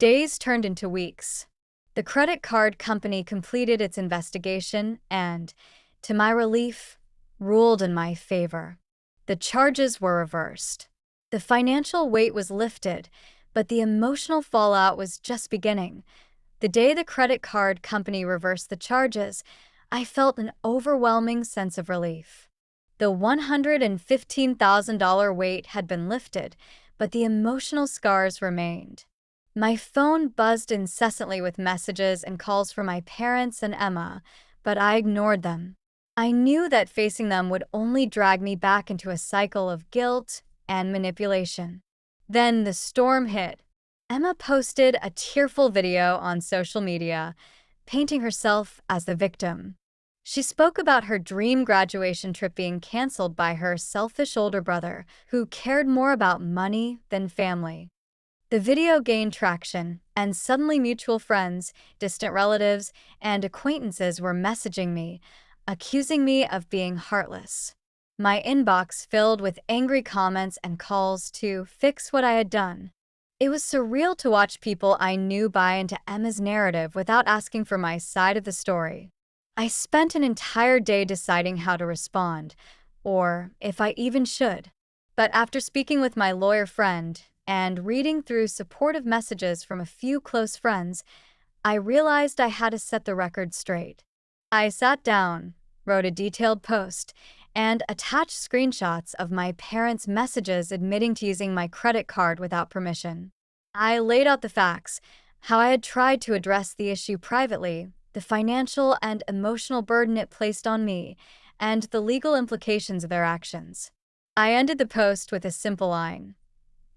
Days turned into weeks. The credit card company completed its investigation and, to my relief, ruled in my favor. The charges were reversed. The financial weight was lifted, but the emotional fallout was just beginning. The day the credit card company reversed the charges, I felt an overwhelming sense of relief. The $115,000 weight had been lifted, but the emotional scars remained. My phone buzzed incessantly with messages and calls from my parents and Emma, but I ignored them. I knew that facing them would only drag me back into a cycle of guilt and manipulation. Then the storm hit. Emma posted a tearful video on social media, painting herself as the victim. She spoke about her dream graduation trip being canceled by her selfish older brother, who cared more about money than family. The video gained traction, and suddenly mutual friends, distant relatives, and acquaintances were messaging me, accusing me of being heartless. My inbox filled with angry comments and calls to fix what I had done. It was surreal to watch people I knew buy into Emma's narrative without asking for my side of the story. I spent an entire day deciding how to respond, or if I even should. But after speaking with my lawyer friend and reading through supportive messages from a few close friends, I realized I had to set the record straight. I sat down, wrote a detailed post, and attached screenshots of my parents' messages admitting to using my credit card without permission. I laid out the facts, how I had tried to address the issue privately, the financial and emotional burden it placed on me, and the legal implications of their actions. I ended the post with a simple line: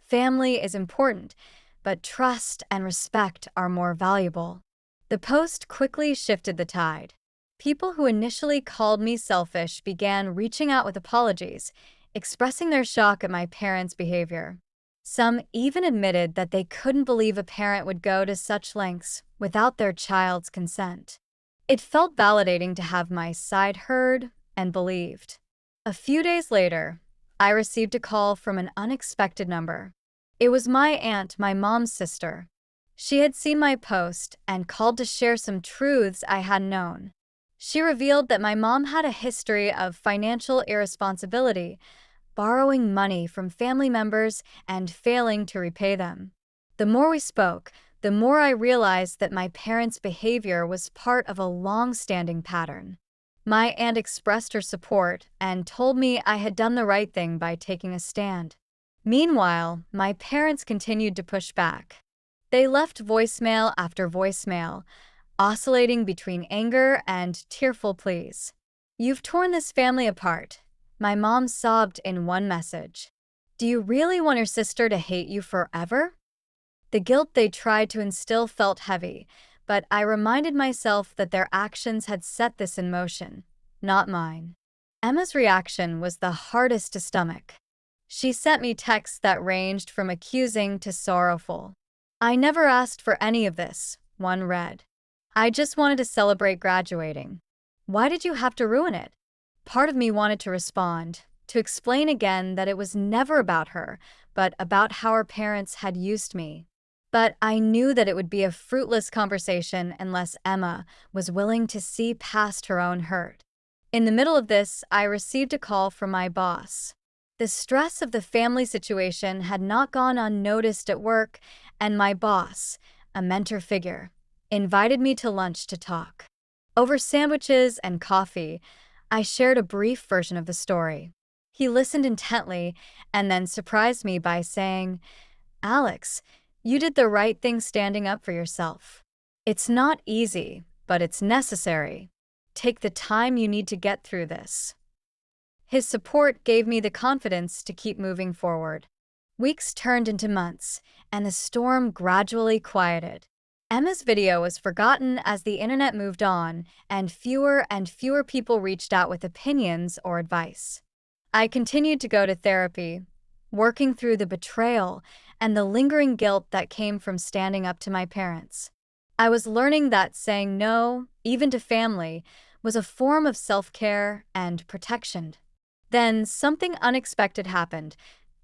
"Family is important, but trust and respect are more valuable." The post quickly shifted the tide. People who initially called me selfish began reaching out with apologies, expressing their shock at my parents' behavior. Some even admitted that they couldn't believe a parent would go to such lengths without their child's consent. It felt validating to have my side heard and believed. A few days later, I received a call from an unexpected number. It was my aunt, my mom's sister. She had seen my post and called to share some truths I hadn't known. She revealed that my mom had a history of financial irresponsibility, borrowing money from family members and failing to repay them. The more we spoke, the more I realized that my parents' behavior was part of a long-standing pattern. My aunt expressed her support and told me I had done the right thing by taking a stand. Meanwhile, my parents continued to push back. They left voicemail after voicemail, oscillating between anger and tearful pleas. "You've torn this family apart," my mom sobbed in one message. "Do you really want your sister to hate you forever?" The guilt they tried to instill felt heavy, but I reminded myself that their actions had set this in motion, not mine. Emma's reaction was the hardest to stomach. She sent me texts that ranged from accusing to sorrowful. "I never asked for any of this," one read. "I just wanted to celebrate graduating. Why did you have to ruin it?" Part of me wanted to respond, to explain again that it was never about her, but about how her parents had used me. But I knew that it would be a fruitless conversation unless Emma was willing to see past her own hurt. In the middle of this, I received a call from my boss. The stress of the family situation had not gone unnoticed at work, and my boss, a mentor figure, invited me to lunch to talk. Over sandwiches and coffee, I shared a brief version of the story. He listened intently and then surprised me by saying, "Alex, you did the right thing standing up for yourself. It's not easy, but it's necessary. Take the time you need to get through this." His support gave me the confidence to keep moving forward. Weeks turned into months, and the storm gradually quieted. Emma's video was forgotten as the internet moved on, and fewer people reached out with opinions or advice. I continued to go to therapy, working through the betrayal and the lingering guilt that came from standing up to my parents. I was learning that saying no, even to family, was a form of self-care and protection. Then something unexpected happened,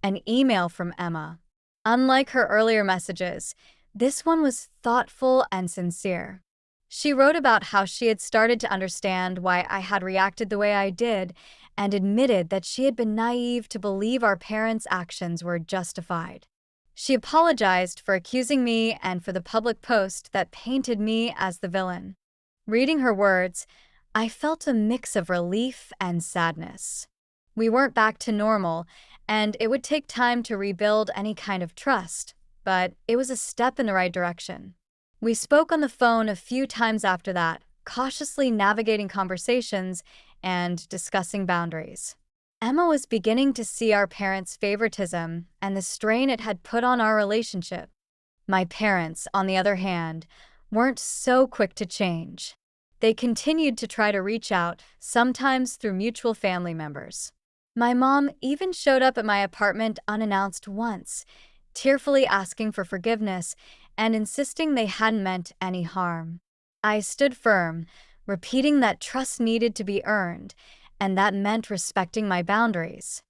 an email from Emma. Unlike her earlier messages, This one was thoughtful and sincere. She wrote about how she had started to understand why I had reacted the way I did and admitted that she had been naive to believe our parents' actions were justified. She apologized for accusing me and for the public post that painted me as the villain. Reading her words, I felt a mix of relief and sadness. We weren't back to normal, and it would take time to rebuild any kind of trust, but it was a step in the right direction. We spoke on the phone a few times after that, cautiously navigating conversations and discussing boundaries. Emma was beginning to see our parents' favoritism and the strain it had put on our relationship. My parents, on the other hand, weren't so quick to change. They continued to try to reach out, sometimes through mutual family members. My mom even showed up at my apartment unannounced once, tearfully asking for forgiveness and insisting they hadn't meant any harm. I stood firm, repeating that trust needed to be earned, and that meant respecting my boundaries.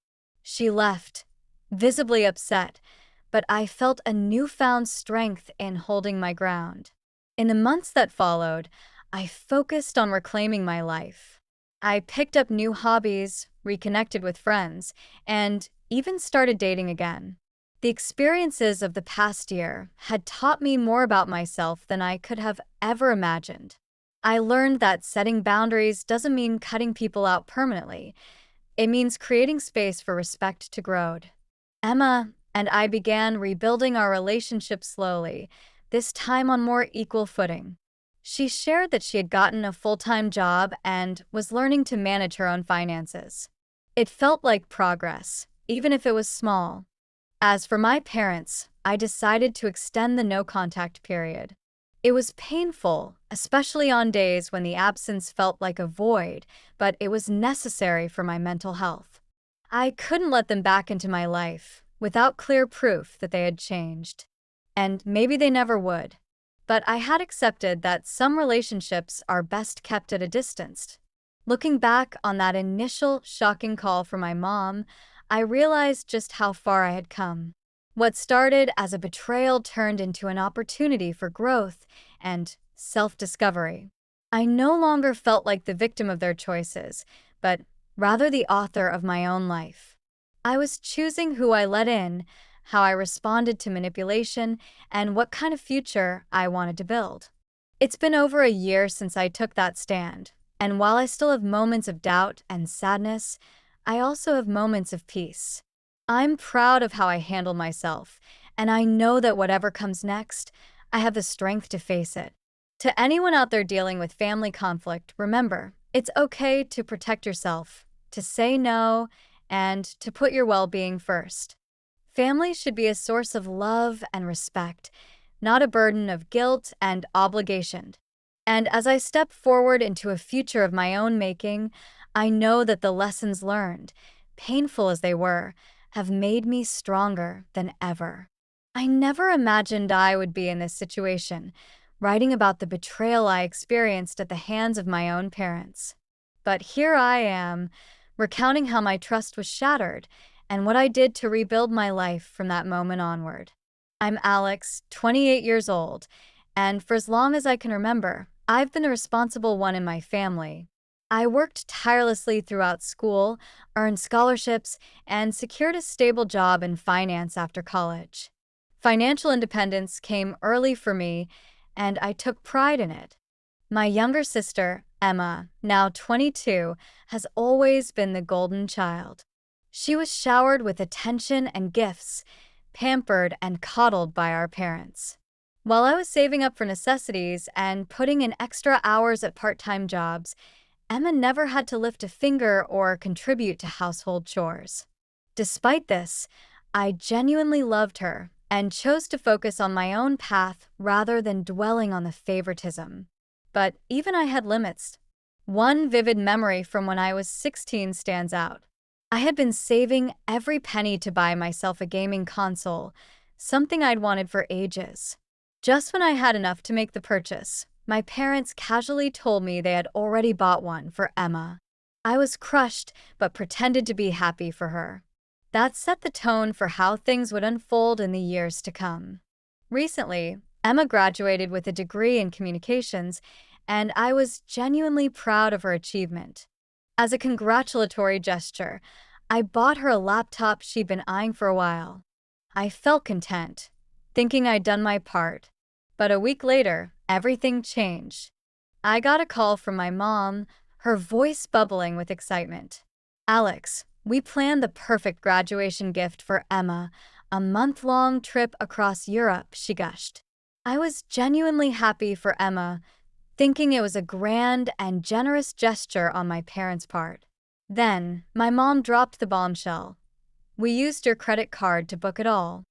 She left, visibly upset, but I felt a newfound strength in holding my ground. In the months that followed, I focused on reclaiming my life. I picked up new hobbies, reconnected with friends, and even started dating again. The experiences of the past year had taught me more about myself than I could have ever imagined. I learned that setting boundaries doesn't mean cutting people out permanently. It means creating space for respect to grow. Emma and I began rebuilding our relationship slowly, this time on more equal footing. She shared that she had gotten a full-time job and was learning to manage her own finances. It felt like progress, even if it was small. As for my parents, I decided to extend the no-contact period. It was painful, especially on days when the absence felt like a void, but it was necessary for my mental health. I couldn't let them back into my life without clear proof that they had changed. And maybe they never would. But I had accepted that some relationships are best kept at a distance. Looking back on that initial shocking call from my mom, I realized just how far I had come. What started as a betrayal turned into an opportunity for growth and self-discovery. I no longer felt like the victim of their choices, but rather the author of my own life. I was choosing who I let in, how I responded to manipulation, and what kind of future I wanted to build. It's been over a year since I took that stand, and while I still have moments of doubt and sadness, I also have moments of peace. I'm proud of how I handle myself, and I know that whatever comes next, I have the strength to face it. To anyone out there dealing with family conflict, remember, it's okay to protect yourself, to say no, and to put your well-being first. Family should be a source of love and respect, not a burden of guilt and obligation. And as I step forward into a future of my own making, I know that the lessons learned, painful as they were, have made me stronger than ever. I never imagined I would be in this situation, writing about the betrayal I experienced at the hands of my own parents. But here I am, recounting how my trust was shattered and what I did to rebuild my life from that moment onward. I'm Alex, 28 years old, and for as long as I can remember, I've been the responsible one in my family. I worked tirelessly throughout school, earned scholarships, and secured a stable job in finance after college. Financial independence came early for me, and I took pride in it. My younger sister, Emma, now 22, has always been the golden child. She was showered with attention and gifts, pampered and coddled by our parents. While I was saving up for necessities and putting in extra hours at part-time jobs, Emma never had to lift a finger or contribute to household chores. Despite this, I genuinely loved her and chose to focus on my own path rather than dwelling on the favoritism. But even I had limits. One vivid memory from when I was 16 stands out. I had been saving every penny to buy myself a gaming console, something I'd wanted for ages. Just when I had enough to make the purchase, my parents casually told me they had already bought one for Emma. I was crushed, but pretended to be happy for her. That set the tone for how things would unfold in the years to come. Recently, Emma graduated with a degree in communications, and I was genuinely proud of her achievement. As a congratulatory gesture, I bought her a laptop she'd been eyeing for a while. I felt content, thinking I'd done my part. But a week later, everything changed. I got a call from my mom, her voice bubbling with excitement. "Alex, we planned the perfect graduation gift for Emma, a month-long trip across Europe," she gushed. I was genuinely happy for Emma, thinking it was a grand and generous gesture on my parents' part. Then, my mom dropped the bombshell. "We used your credit card to book it all."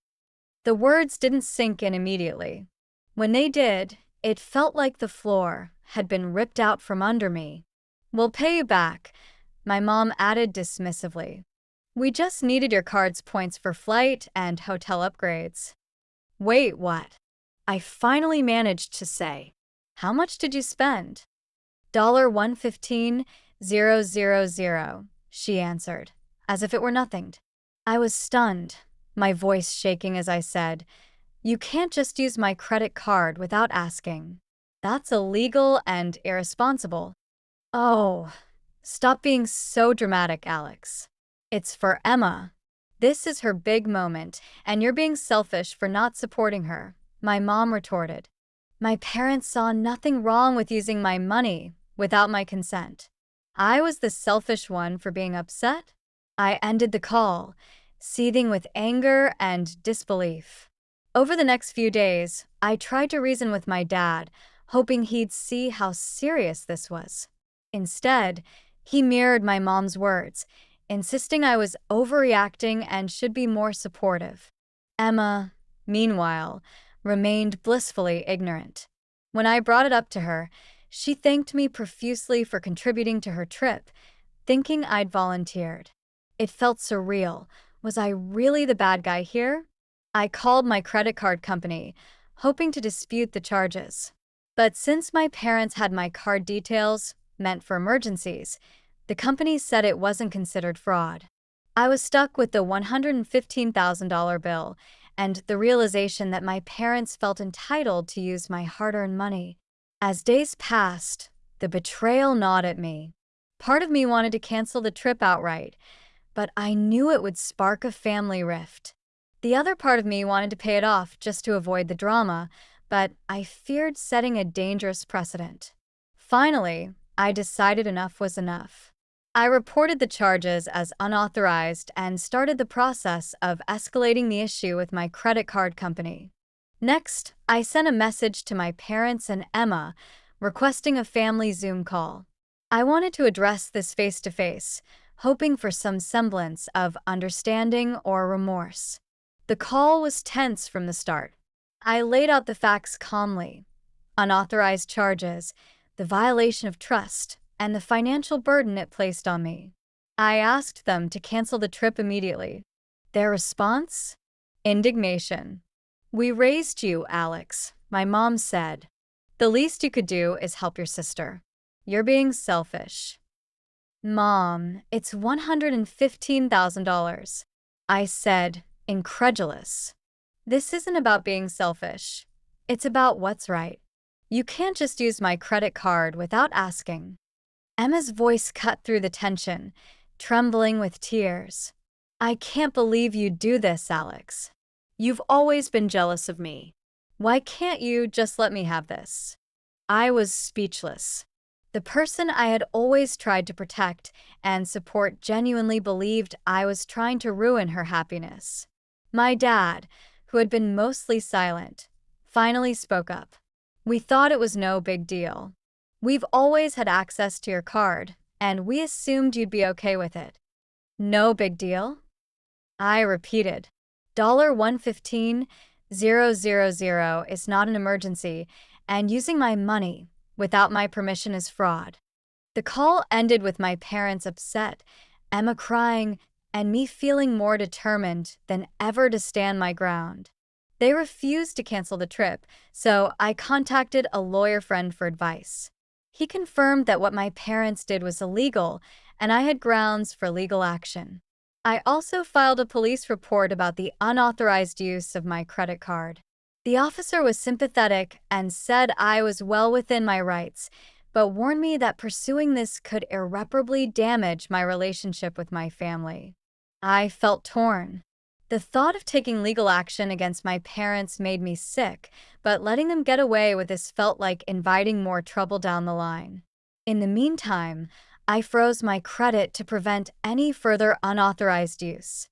The words didn't sink in immediately. When they did, it felt like the floor had been ripped out from under me. "We'll pay you back," my mom added dismissively. "We just needed your card's points for flight and hotel upgrades." "Wait, what?" I finally managed to say. "How much did you spend?" $115,000, she answered, as if it were nothing. I was stunned, my voice shaking as I said, "You can't just use my credit card without asking. That's illegal and irresponsible." "Oh, stop being so dramatic, Alex. It's for Emma. This is her big moment, and you're being selfish for not supporting her," my mom retorted. My parents saw nothing wrong with using my money without my consent. I was the selfish one for being upset. I ended the call, seething with anger and disbelief. Over the next few days, I tried to reason with my dad, hoping he'd see how serious this was. Instead, he mirrored my mom's words, insisting I was overreacting and should be more supportive. Emma, meanwhile, remained blissfully ignorant. When I brought it up to her, she thanked me profusely for contributing to her trip, thinking I'd volunteered. It felt surreal. Was I really the bad guy here? I called my credit card company, hoping to dispute the charges. But since my parents had my card details, meant for emergencies, the company said it wasn't considered fraud. I was stuck with the $115,000 bill and the realization that my parents felt entitled to use my hard-earned money. As days passed, the betrayal gnawed at me. Part of me wanted to cancel the trip outright, but I knew it would spark a family rift. The other part of me wanted to pay it off just to avoid the drama, but I feared setting a dangerous precedent. Finally, I decided enough was enough. I reported the charges as unauthorized and started the process of escalating the issue with my credit card company. Next, I sent a message to my parents and Emma, requesting a family Zoom call. I wanted to address this face-to-face, hoping for some semblance of understanding or remorse. The call was tense from the start. I laid out the facts calmly: unauthorized charges, the violation of trust, and the financial burden it placed on me. I asked them to cancel the trip immediately. Their response? Indignation. "We raised you, Alex," my mom said. "The least you could do is help your sister. You're being selfish." "Mom, it's $115,000. I said, incredulous. "This isn't about being selfish. It's about what's right. You can't just use my credit card without asking." Emma's voice cut through the tension, trembling with tears. "I can't believe you'd do this, Alex. You've always been jealous of me. Why can't you just let me have this?" I was speechless. The person I had always tried to protect and support genuinely believed I was trying to ruin her happiness. My dad, who had been mostly silent, finally spoke up. "We thought it was no big deal. We've always had access to your card, and we assumed you'd be okay with it." "No big deal?" I repeated. $115,000 is not an emergency, and using my money without my permission is fraud. The call ended with my parents upset, Emma crying, and me feeling more determined than ever to stand my ground. They refused to cancel the trip, so I contacted a lawyer friend for advice. He confirmed that what my parents did was illegal, and I had grounds for legal action. I also filed a police report about the unauthorized use of my credit card. The officer was sympathetic and said I was well within my rights, but warned me that pursuing this could irreparably damage my relationship with my family. I felt torn. The thought of taking legal action against my parents made me sick, but letting them get away with this felt like inviting more trouble down the line. In the meantime, I froze my credit to prevent any further unauthorized use.